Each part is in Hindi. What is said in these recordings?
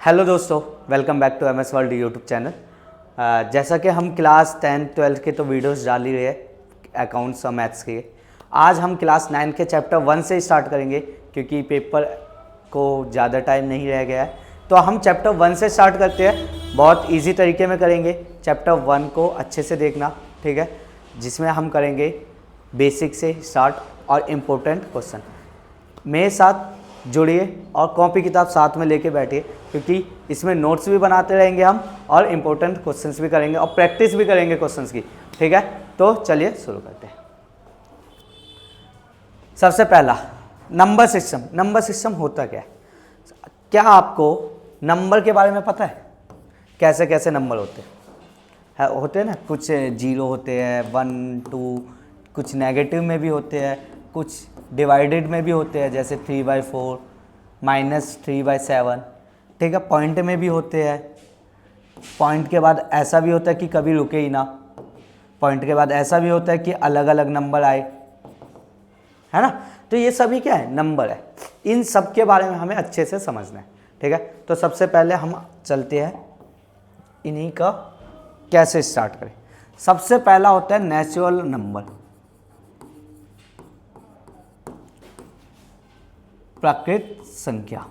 हेलो दोस्तों, welcome back to MS world YouTube channel. जैसा कि हम क्लास 10 12 के तो वीडियोस डाल ही रहे हैं अकाउंट्स और मैथ्स के। आज हम क्लास 9 के चैप्टर 1 से स्टार्ट करेंगे क्योंकि पेपर को ज़्यादा टाइम नहीं रह गया है। तो हम चैप्टर 1 से स्टार्ट करते हैं। बहुत इजी तरीके में करेंगे। चैप्टर 1 को अच्छे से देखना, ठीक है, जिसमें हम करेंगे बेसिक से स्टार्ट और इम्पोर्टेंट क्वेश्चन। मेरे साथ जुड़िए और कॉपी किताब साथ में लेके बैठिए क्योंकि इसमें नोट्स भी बनाते रहेंगे हम और इम्पोर्टेंट क्वेश्चंस भी करेंगे और प्रैक्टिस भी करेंगे क्वेश्चंस की, ठीक है। तो चलिए शुरू करते हैं। सबसे पहला नंबर सिस्टम। नंबर सिस्टम होता क्या है? क्या आपको नंबर के बारे में पता है? कैसे कैसे नंबर होते हैं? होते हैं ना, कुछ जीरो होते हैं, 1 2, कुछ नेगेटिव में भी होते हैं, कुछ डिवाइडेड में भी होते हैं जैसे 3/4 -3/7, ठीक है। पॉइंट में भी होते हैं। पॉइंट के बाद ऐसा भी होता है कि कभी रुके ही ना। पॉइंट के बाद ऐसा भी होता है कि अलग अलग नंबर आए, है ना। तो ये सभी क्या है? नंबर है। इन सब के बारे में हमें अच्छे से समझना है, ठीक है। तो सबसे पहले हम चलते हैं इन्हीं का कैसे स्टार्ट करें। सबसे पहला होता है नेचुरल नंबर, प्राकृत संख्या,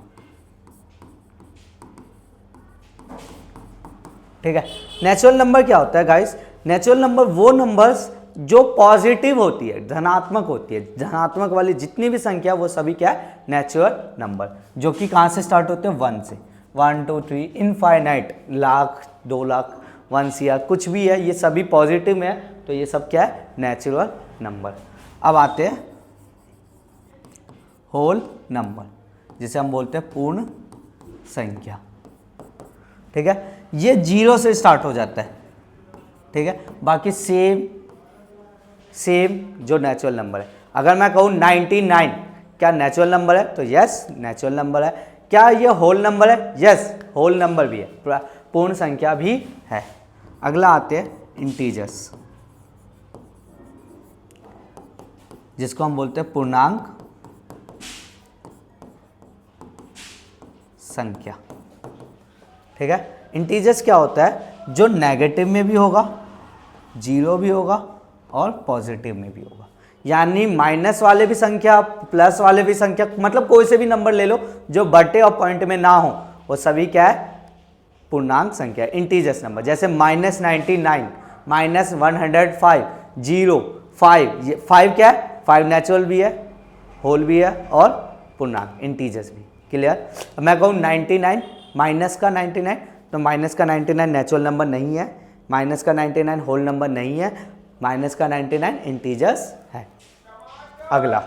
ठीक है। नेचुरल नंबर क्या होता है गाइस? नेचुरल नंबर वो नंबर्स जो पॉजिटिव होती है, धनात्मक होती है। धनात्मक वाली जितनी भी संख्या वो सभी क्या है? नेचुरल नंबर, जो कि कहाँ से स्टार्ट होते हैं? 1 से। 1 2 3 इनफाइनाइट, लाख, 2 लाख, 1 CR, कुछ भी है, ये सभी पॉजिटिव में है। तो ये सब क्या है? Natural number. अब आते हैं होल नंबर, जिसे हम बोलते हैं पूर्ण संख्या, ठीक है। ये 0 से स्टार्ट हो जाता है, ठीक है। बाकी सेम जो नेचुरल नंबर है। अगर मैं कहूँ 99 क्या नेचुरल नंबर है? तो यस, नेचुरल नंबर है। क्या ये होल नंबर है? यस, होल नंबर भी है, पूर्ण संख्या भी है। अगला आते हैं इंटीजर्स, जिसको हम बोलते हैं पूर्णांक संख्या, ठीक है। इंटीजर्स क्या होता है? जो नेगेटिव में भी होगा, 0 भी होगा और पॉजिटिव में भी होगा। यानी माइनस वाले भी संख्या, प्लस वाले भी संख्या, मतलब कोई से भी नंबर ले लो जो बटे और पॉइंट में ना हो, वो सभी क्या है? पूर्णांक संख्या, इंटीजर्स नंबर। जैसे -99, -105, 0, 5। 5 क्या है? 5 नेचुरल भी है, होल भी है और पूर्णांक, इंटीजर्स भी। क्लियर? मैं कहूँ 99 माइनस का 99, तो माइनस का 99 नेचुरल नंबर नहीं है, माइनस का 99 होल नंबर नहीं है, माइनस का 99 इंटीजर्स है। अगला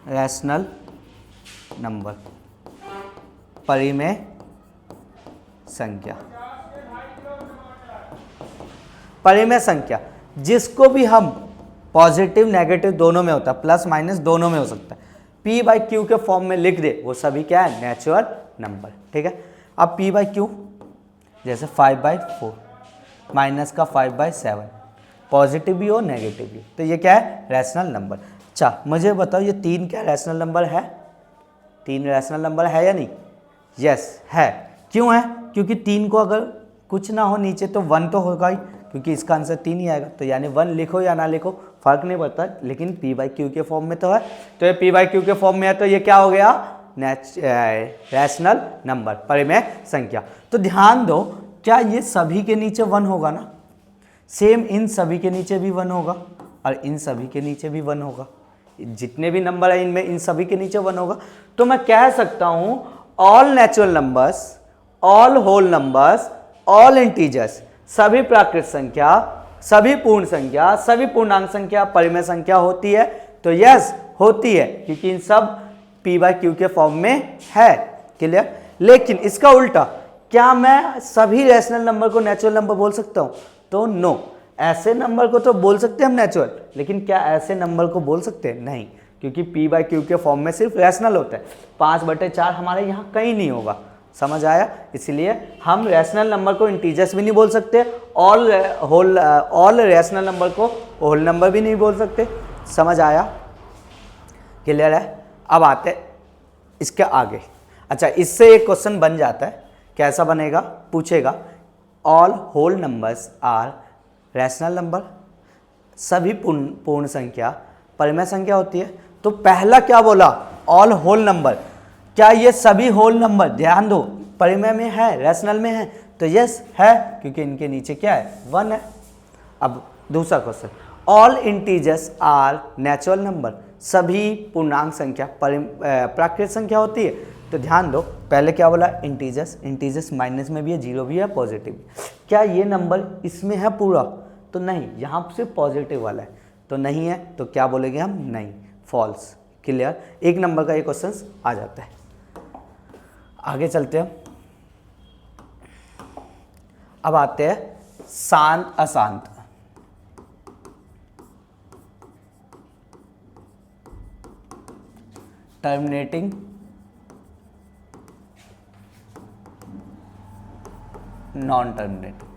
रैशनल नंबर, परिमेय संख्या। परिमेय संख्या जिसको भी हम पॉजिटिव नेगेटिव दोनों में होता है, प्लस माइनस दोनों में हो सकता है, P/Q के फॉर्म में लिख दे, वो सभी क्या है? नेचुरल नंबर, ठीक है। अब P/Q जैसे 5/4 माइनस का 5/7, पॉजिटिव भी हो नेगेटिव भी, तो ये क्या है? Rational number. अच्छा मुझे बताओ, ये 3 क्या रैशनल नंबर है? 3 रैशनल नंबर है या नहीं? यस है। क्यों है? क्योंकि 3 को अगर कुछ ना हो नीचे तो 1 तो होगा ही, क्योंकि इसका आंसर 3 ही आएगा। तो यानी 1 लिखो या ना लिखो फर्क नहीं पड़ता, लेकिन P/Q के फॉर्म में तो है। तो ये P/Q के फॉर्म में है, तो ये क्या हो गया? रैशनल नंबर, परिमेय संख्या। तो ध्यान दो, क्या ये सभी के नीचे 1 होगा ना? सेम इन सभी के नीचे भी 1 होगा और इन सभी के नीचे भी 1 होगा। जितने भी नंबर है इनमें इन सभी के नीचे 1 होगा। तो मैं कह सकता हूं all natural numbers, all whole numbers, all integers, सभी प्राकृत संख्या, सभी पूर्ण संख्या, सभी पूर्णांक संख्या परिमेय संख्या होती है। तो यस होती है, क्योंकि इन सब P/Q के फॉर्म में है। क्लियर? लेकिन इसका उल्टा, क्या मैं सभी रैशनल नंबर को नेचुरल नंबर बोल सकता हूं? तो नो। ऐसे नंबर को तो बोल सकते हैं हम नेचुरल, लेकिन क्या ऐसे नंबर को बोल सकते हैं? नहीं, क्योंकि P/Q के फॉर्म में सिर्फ रैशनल होता है। 5/4 हमारे यहाँ कहीं नहीं होगा। समझ आया? इसलिए हम रैशनल नंबर को इंटीजर्स भी नहीं बोल सकते, ऑल रैशनल नंबर को होल नंबर भी नहीं बोल सकते। समझ आया? क्लियर है? अब आते इसके आगे। अच्छा, इससे एक क्वेश्चन बन जाता है, कैसा बनेगा, पूछेगा all whole numbers are rational number, सभी पूर्ण संख्या परिमेय संख्या होती है। तो पहला क्या बोला, ऑल होल नंबर, क्या ये सभी होल नंबर, ध्यान दो, परिमेय में है, रैशनल में है, तो यस है, क्योंकि इनके नीचे क्या है, 1 है। अब दूसरा question, all integers are natural number, सभी पूर्णांक संख्या प्राकृतिक संख्या होती है। तो ध्यान दो, पहले क्या बोला, इंटीजर्स, इंटीजर्स माइनस में भी है, जीरो भी है, पॉजिटिव भी। क्या ये नंबर इसमें है पूरा, तो नहीं, यहाँ से पॉजिटिव वाला है, तो नहीं है, तो क्या बोलेंगे हम, नहीं, फॉल्स। क्लियर, एक नंबर का ये क्वेश्चन आ जाता है। आगे चलते हैं, अब आते हैं शांत अशांत। Terminating, non terminating.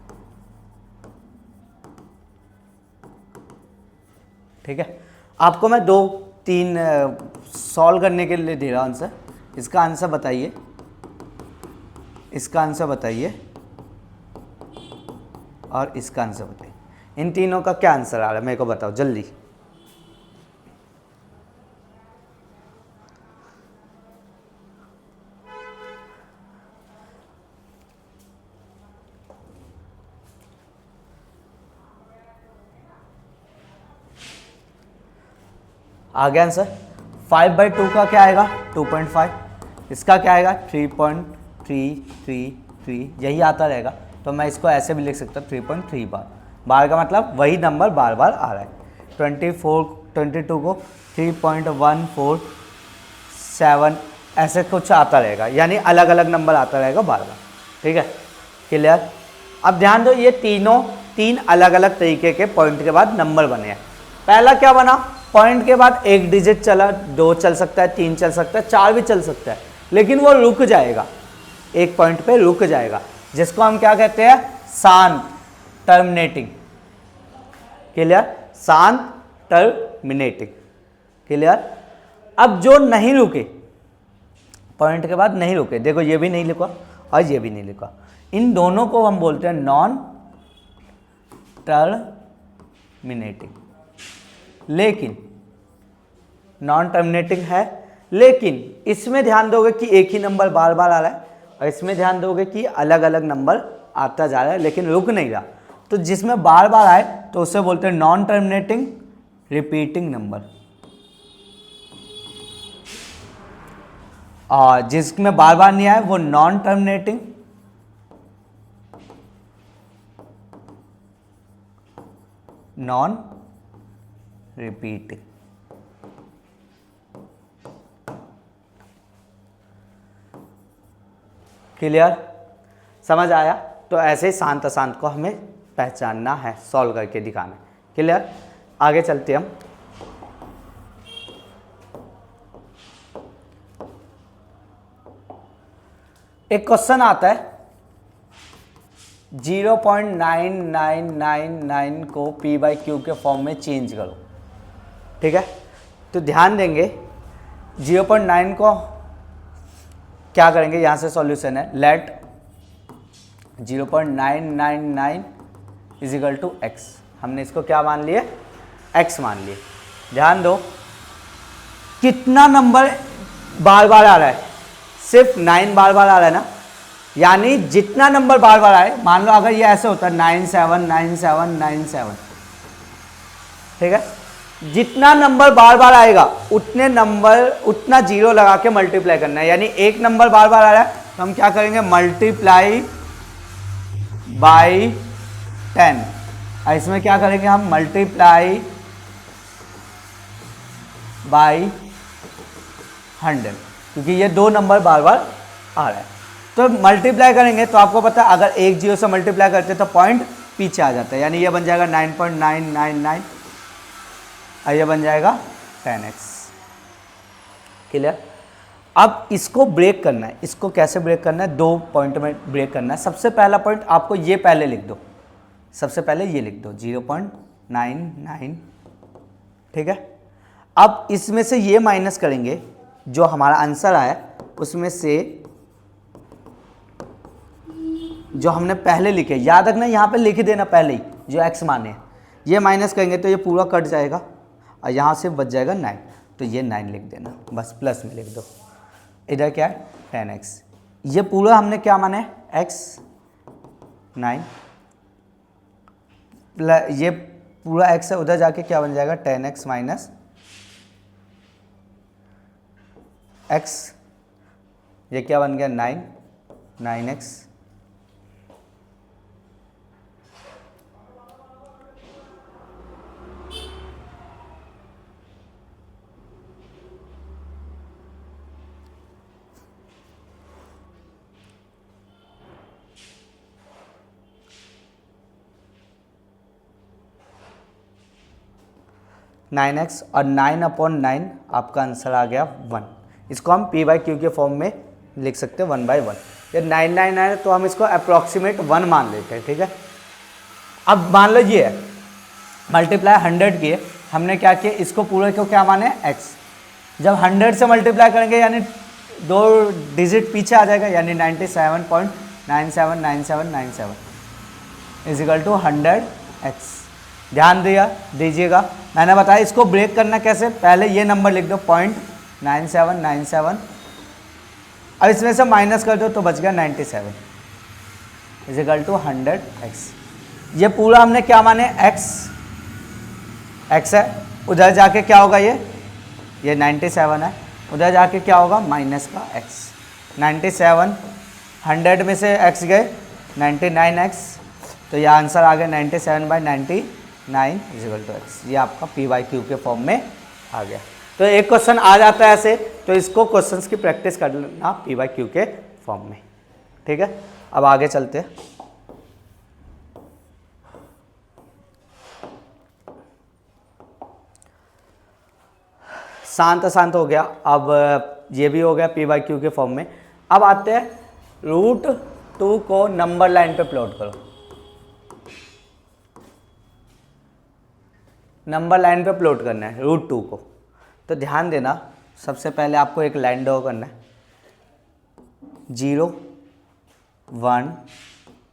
ठीक है, आपको मैं 2-3 सॉल्व करने के लिए दे रहा हूं आंसर। इसका आंसर बताइए, इसका आंसर बताइए, और इसका आंसर बताइए। इन तीनों का क्या आंसर आ रहा है मेरे को बताओ जल्दी। आ गया आंसर। 5/2 का क्या आएगा, 2.5। इसका क्या आएगा, 3.333, यही आता रहेगा। तो मैं इसको ऐसे भी लिख सकता हूँ, 3.3 बार। बार का मतलब वही नंबर बार बार आ रहा है। 22 को 3.147 ऐसे कुछ आता रहेगा, यानी अलग अलग नंबर आता रहेगा बार बार। ठीक है, क्लियर। अब ध्यान दो, ये तीन अलग अलग तरीके के पॉइंट के बाद नंबर बने हैं। पहला क्या बना, पॉइंट के बाद एक डिजिट चला, 2 चल सकता है, 3 चल सकता है, 4 भी चल सकता है, लेकिन वो रुक जाएगा, एक पॉइंट पे रुक जाएगा, जिसको हम क्या कहते हैं, शांत, टर्मिनेटिंग। क्लियर, शांत टर्मिनेटिंग। क्लियर। अब जो नहीं रुके, पॉइंट के बाद नहीं रुके, देखो ये भी नहीं लिखा और ये भी नहीं लिखा, इन दोनों को हम बोलते हैं नॉन टर्मिनेटिंग। लेकिन नॉन टर्मिनेटिंग है, लेकिन इसमें ध्यान दोगे कि एक ही नंबर बार बार आ रहा है, और इसमें ध्यान दोगे कि अलग अलग नंबर आता जा रहा है, लेकिन रुक नहीं रहा। तो जिसमें बार बार आए तो उसे बोलते हैं नॉन टर्मिनेटिंग रिपीटिंग नंबर, और जिसमें बार बार नहीं आए वो non terminating non repeating. Clear, समझ आया। तो ऐसे ही शांत अशांत को हमें पहचानना है, सॉल्व करके दिखाना। क्लियर, आगे चलते हम। एक क्वेश्चन आता है 0.9999 को p/q के फॉर्म में चेंज करो। ठीक है, तो ध्यान देंगे 0.9 को क्या करेंगे, यहां से सॉल्यूशन है, लेट 0.999 इजिकल टू x। हमने इसको क्या मान लिए, x मान लिए। ध्यान दो, कितना नंबर बार बार आ रहा है, सिर्फ 9 बार बार आ रहा है ना, यानी जितना नंबर बार बार आए, मान लो अगर ये ऐसे होता है 979797, ठीक है, जितना नंबर बार बार आएगा उतने नंबर, उतना जीरो लगा के मल्टीप्लाई करना है। यानी एक नंबर बार बार आ रहा है तो हम क्या करेंगे, मल्टीप्लाई बाई 10, और इसमें क्या करेंगे हम, मल्टीप्लाई बाई 100, क्योंकि ये 2 नंबर बार बार आ रहा है। तो मल्टीप्लाई करेंगे तो आपको पता है अगर एक जीरो से मल्टीप्लाई करते हैं तो पॉइंट पीछे आ जाता है, यानी ये बन जाएगा 9.999 और ये बन जाएगा 10x। क्लियर। अब इसको ब्रेक करना है, इसको कैसे ब्रेक करना है, 2 पॉइंट में ब्रेक करना है। सबसे पहला पॉइंट आपको ये पहले लिख दो, सबसे पहले ये लिख दो 0.99, ठीक है। अब इसमें से ये माइनस करेंगे, जो हमारा आंसर आया उसमें से जो हमने पहले लिखे, याद रखना यहाँ पे लिख देना पहले ही जो x माने हैं, ये माइनस करेंगे तो ये पूरा कट जाएगा और यहाँ से बच जाएगा 9, तो ये 9 लिख देना, बस प्लस में लिख दो। इधर क्या है 10x, ये पूरा हमने क्या माना है x 9 प्लस ये पूरा x है, उधर जाके क्या बन जाएगा 10x माइनस x, ये क्या बन गया 9x 9x और 9/9 आपका आंसर आ गया 1। इसको हम p/q के फॉर्म में लिख सकते हैं 1/1। ये 999 है तो हम इसको अप्रॉक्सीमेट 1 मान लेते हैं, ठीक है। अब मान लो ये है मल्टीप्लाई 100 किए, हमने क्या किया इसको पूरे को क्या माने x, जब 100 से मल्टीप्लाई करेंगे यानी 2 डिजिट पीछे आ जाएगा, यानी 97.979797 इज इक्वल टू 100x। ध्यान दीजिएगा, मैंने बताया इसको ब्रेक करना कैसे, पहले ये नंबर लिख दो 0.9797 अब इसमें से माइनस कर दो तो बच गया 97 इज इक्वल टू 100x। ये पूरा हमने क्या माने x है, उधर जाके क्या होगा ये 97 है, उधर जाके क्या होगा माइनस का x, 97 100 में से x गए 99x, तो यह आंसर आ गया 97/99 इज इक्वल टू x। ये आपका p/q के फॉर्म में आ गया। तो एक क्वेश्चन आ जाता है ऐसे, तो इसको क्वेश्चंस की प्रैक्टिस कर लेना p/q के फॉर्म में, ठीक है। अब आगे चलते हैं। शांत हो गया, अब ये भी हो गया p/q के फॉर्म में। अब आते हैं √2 को नंबर लाइन पे प्लॉट करो। नंबर लाइन पे प्लॉट करना है √2 को, तो ध्यान देना सबसे पहले आपको एक लाइन ड्रॉ करना है 0 1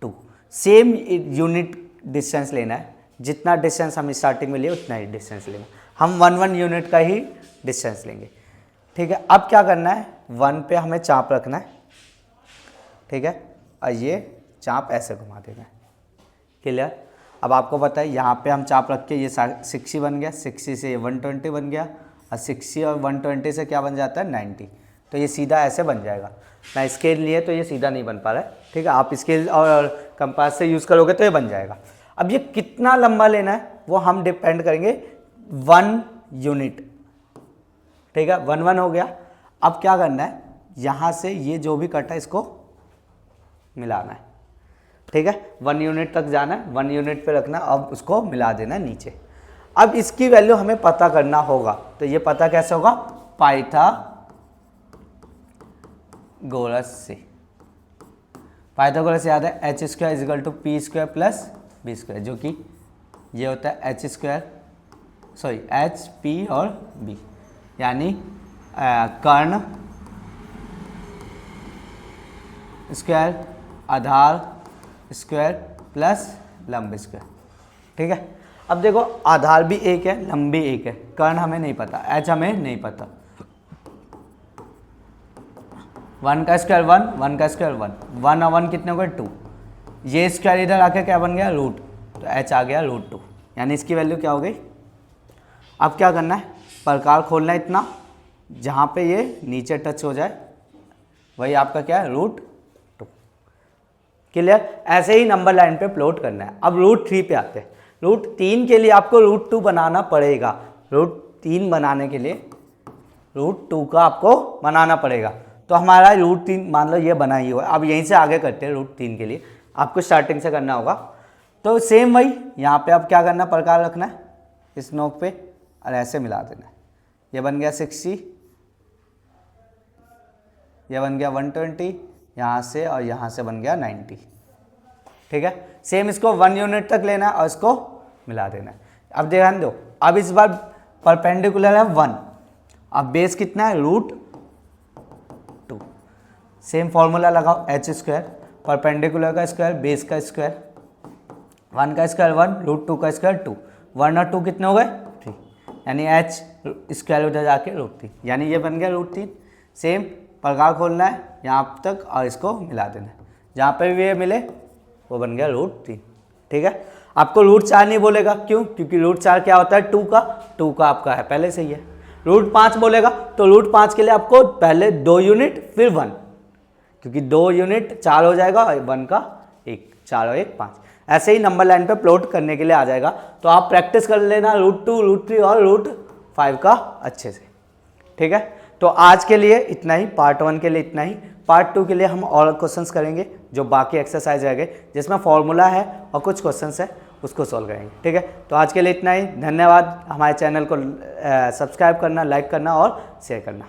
2, सेम यूनिट डिस्टेंस लेना है, जितना डिस्टेंस हम स्टार्टिंग में लिए उतना ही डिस्टेंस लेना, हम 1 यूनिट का ही डिस्टेंस लेंगे, ठीक है। अब क्या करना है 1 पे हमें चाप रखना है, ठीक है, और ये चाप ऐसे घुमा देना है, क्लियर। अब आपको पता है यहाँ पे हम चाप रख के ये 60 बन गया, 60 से 120 बन गया, और 60 और 120 से क्या बन जाता है 90, तो ये सीधा ऐसे बन जाएगा। मैं स्केल लिए तो ये सीधा नहीं बन पा रहा है, ठीक है, आप स्केल और कंपास से यूज़ करोगे तो ये बन जाएगा। अब ये कितना लंबा लेना है वो हम डिपेंड करेंगे 1 यूनिट, ठीक है, 1 हो गया। अब क्या करना है यहाँ से ये जो भी कटा है इसको मिलाना है, ठीक है, 1 यूनिट तक जाना है, 1 यूनिट पे रखना, अब उसको मिला देना नीचे। अब इसकी वैल्यू हमें पता करना होगा, तो ये पता कैसे होगा पाइथागोरस से। पाइथागोरस याद है h² is equal to p² plus b², जो कि ये होता है h² h p और b, यानी कर्ण स्क्वायर आधार स्क्वायर प्लस लंब स्क्वायर, ठीक है। अब देखो आधार भी एक है, लंब भी एक है, कर्ण हमें नहीं पता, h हमें नहीं पता, 1 का स्क्वायर 1, 1 का स्क्वायर 1, 1 और 1 कितने हो गए 2, ये स्क्वायर इधर आके क्या बन गया रूट, तो h आ गया √2, यानी इसकी वैल्यू क्या हो गई। अब क्या करना है प्रकार खोलना है इतना जहाँ पे ये नीचे टच हो जाए, वही आपका क्या है √2, क्लियर। ऐसे ही नंबर लाइन पे प्लॉट करना है। अब √3 पे आते हैं। √3 के लिए आपको √2 बनाना पड़ेगा, √3 बनाने के लिए √2 का आपको बनाना पड़ेगा। तो हमारा √3 मान लो ये बना ही हुआ है, अब यहीं से आगे करते हैं √3 के लिए, आपको स्टार्टिंग से करना होगा। तो सेम वही यहाँ पे अब क्या करना, प्रकार रखना है इस नोक पे और ऐसे मिला देना है, ये बन गया 60, ये बन गया 120, यहाँ से और यहाँ से बन गया 90, ठीक है। सेम इसको 1 यूनिट तक लेना है और इसको मिला देना है। अब ध्यान दो, अब इस बार परपेंडिकुलर है 1, अब बेस कितना है √2, सेम फॉर्मूला लगाओ, एच स्क्वायर परपेंडिकुलर का स्क्वायर बेस का स्क्वायर, 1 का स्क्वायर 1 रूट 2 का स्क्वायर 2, 1 और 2 कितने हो गए 3, यानी एच स्क्वायर उधर जाके √3, यानी ये बन गया √3। सेम प्रकार खोलना है यहाँ तक और इसको मिला देना है, जहाँ पे भी ये मिले वो बन गया √3। ठीक है, आपको √4 नहीं बोलेगा, क्यों? क्योंकि √4 क्या होता है 2 का आपका है पहले से ही है। √5 बोलेगा तो √5 के लिए आपको पहले 2 यूनिट फिर 1, क्योंकि 2 यूनिट 4 हो जाएगा और 1 का 1, 4 और 1 5, ऐसे ही नंबर लाइन पे प्लॉट करने के लिए आ जाएगा। तो आप प्रैक्टिस कर लेना √2 √3 और √5 का अच्छे से। ठीक है, तो आज के लिए इतना ही, पार्ट 1 के लिए इतना ही। पार्ट 2 के लिए हम और क्वेश्चंस करेंगे, जो बाकी एक्सरसाइज रह गए जिसमें फॉर्मूला है और कुछ क्वेश्चंस है उसको सॉल्व करेंगे। ठीक है, तो आज के लिए इतना ही। धन्यवाद। हमारे चैनल को सब्सक्राइब करना, लाइक करना और शेयर करना।